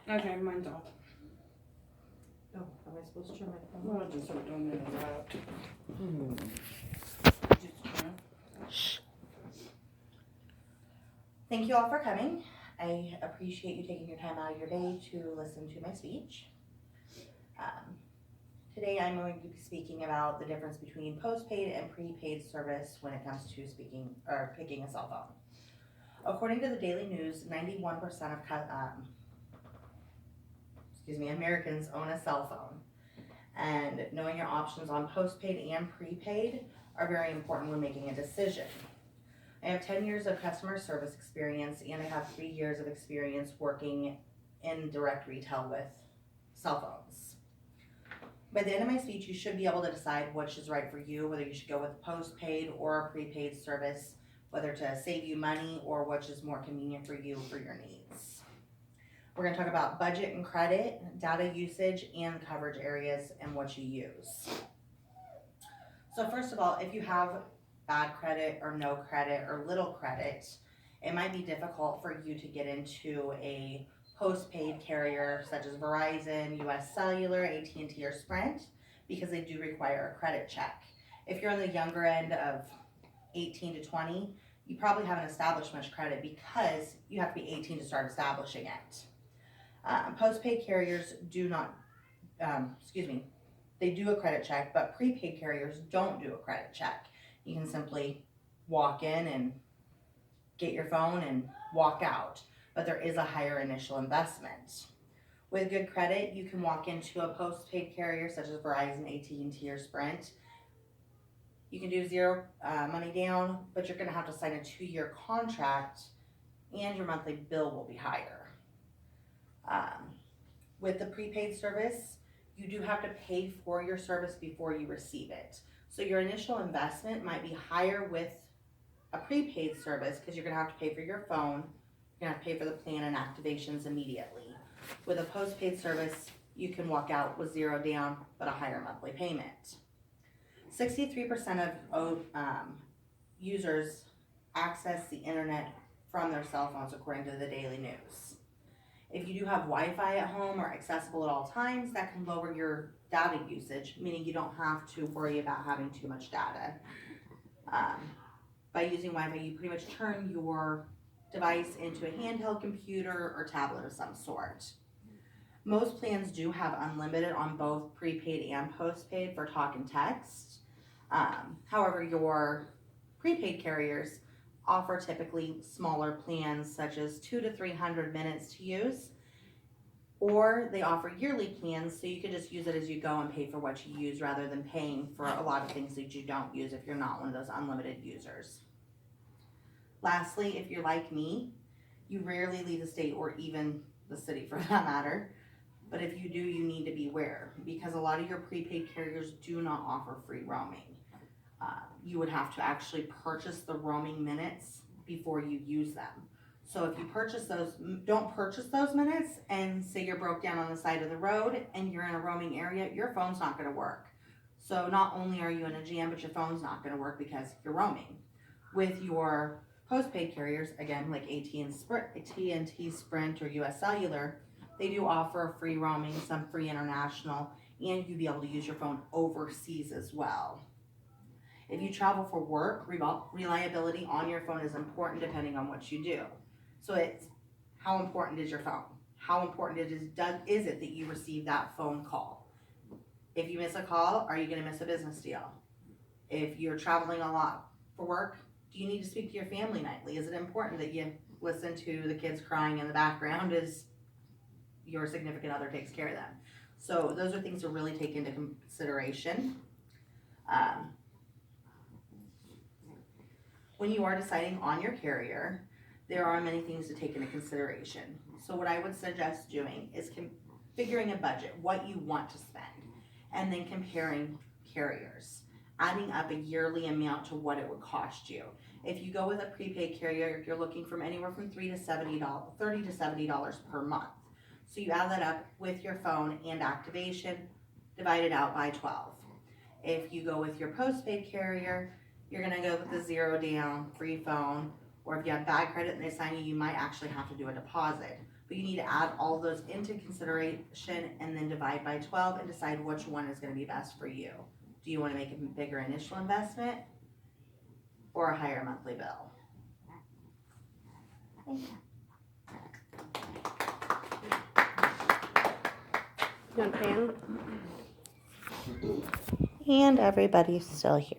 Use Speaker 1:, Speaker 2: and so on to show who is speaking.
Speaker 1: Okay, mine's off.
Speaker 2: Oh, am I supposed to turn my phone
Speaker 1: Well, just so it don't interrupt.
Speaker 2: on?
Speaker 1: Just turn.
Speaker 2: Thank you all for coming. I appreciate you taking your time out of your day to listen to my speech. Today I'm going to be speaking about the difference between postpaid and prepaid service when it comes to speaking or picking a cell phone. According to the Daily News, 91% of Americans own a cell phone, and knowing your options on postpaid and prepaid are very important when making a decision. I have 10 years of customer service experience, and I have 3 years of experience working in direct retail with cell phones. By the end of my speech, you should be able to decide which is right for you, whether you should go with postpaid or a prepaid service, whether to save you money or which is more convenient for you for your needs. We're going to talk about budget and credit, data usage, and coverage areas and what you use. So first of all, if you have bad credit or no credit or little credit, it might be difficult for you to get into a postpaid carrier such as Verizon, US Cellular, AT&T, or Sprint because they do require a credit check. If you're on the younger end of 18 to 20, you probably haven't established much credit because you have to be 18 to start establishing it. Postpaid carriers do not, they do a credit check, but prepaid carriers don't do a credit check. You can simply walk in and get your phone and walk out, but there is a higher initial investment. With good credit, you can walk into a postpaid carrier such as Verizon, AT&T, or Sprint. You can do zero money down, but you're going to have to sign a 2-year contract, and your monthly bill will be higher. With the prepaid service, you do have to pay for your service before you receive it. So your initial investment might be higher with a prepaid service because you're going to have to pay for your phone, you're going to have to pay for the plan and activations immediately. With a postpaid service, you can walk out with zero down but a higher monthly payment. 63% of users access the internet from their cell phones according to the Daily News. If you do have Wi-Fi at home or accessible at all times, that can lower your data usage, meaning you don't have to worry about having too much data. By using Wi-Fi, you pretty much turn your device into a handheld computer or tablet of some sort. Most plans do have unlimited on both prepaid and postpaid for talk and text. However, your prepaid carriers offer typically smaller plans such as 200 to 300 minutes to use, or they offer yearly plans so you can just use it as you go and pay for what you use rather than paying for a lot of things that you don't use if you're not one of those unlimited users. Lastly, if you're like me, you rarely leave the state or even the city for that matter, but if you do, you need to beware because a lot of your prepaid carriers do not offer free roaming. You would have to actually purchase the roaming minutes before you use them. So if you purchase those, don't purchase those minutes and say you're broke down on the side of the road and you're in a roaming area, your phone's not going to work. So not only are you in a jam, but your phone's not going to work because you're roaming. With your postpaid carriers, again, like AT&T, Sprint, or US Cellular, they do offer free roaming, some free international, and you'll be able to use your phone overseas as well. If you travel for work, reliability on your phone is important depending on what you do. So it's how important is your phone? How important is it that you receive that phone call? If you miss a call, are you going to miss a business deal? If you're traveling a lot for work, do you need to speak to your family nightly? Is it important that you listen to the kids crying in the background as your significant other takes care of them? So those are things to really take into consideration. When you are deciding on your carrier, there are many things to take into consideration. So what I would suggest doing is figuring a budget, what you want to spend, and then comparing carriers, adding up a yearly amount to what it would cost you. If you go with a prepaid carrier, you're looking from anywhere from $30 to $70 per month. So you add that up with your phone and activation, divide it out by 12. If you go with your postpaid carrier, you're going to go with the zero down, free phone, or if you have bad credit and they assign you, you might actually have to do a deposit. But you need to add all of those into consideration and then divide by 12 and decide which one is gonna be best for you. Do you wanna make a bigger initial investment or a higher monthly bill?
Speaker 3: You want pan?
Speaker 2: And everybody's still here.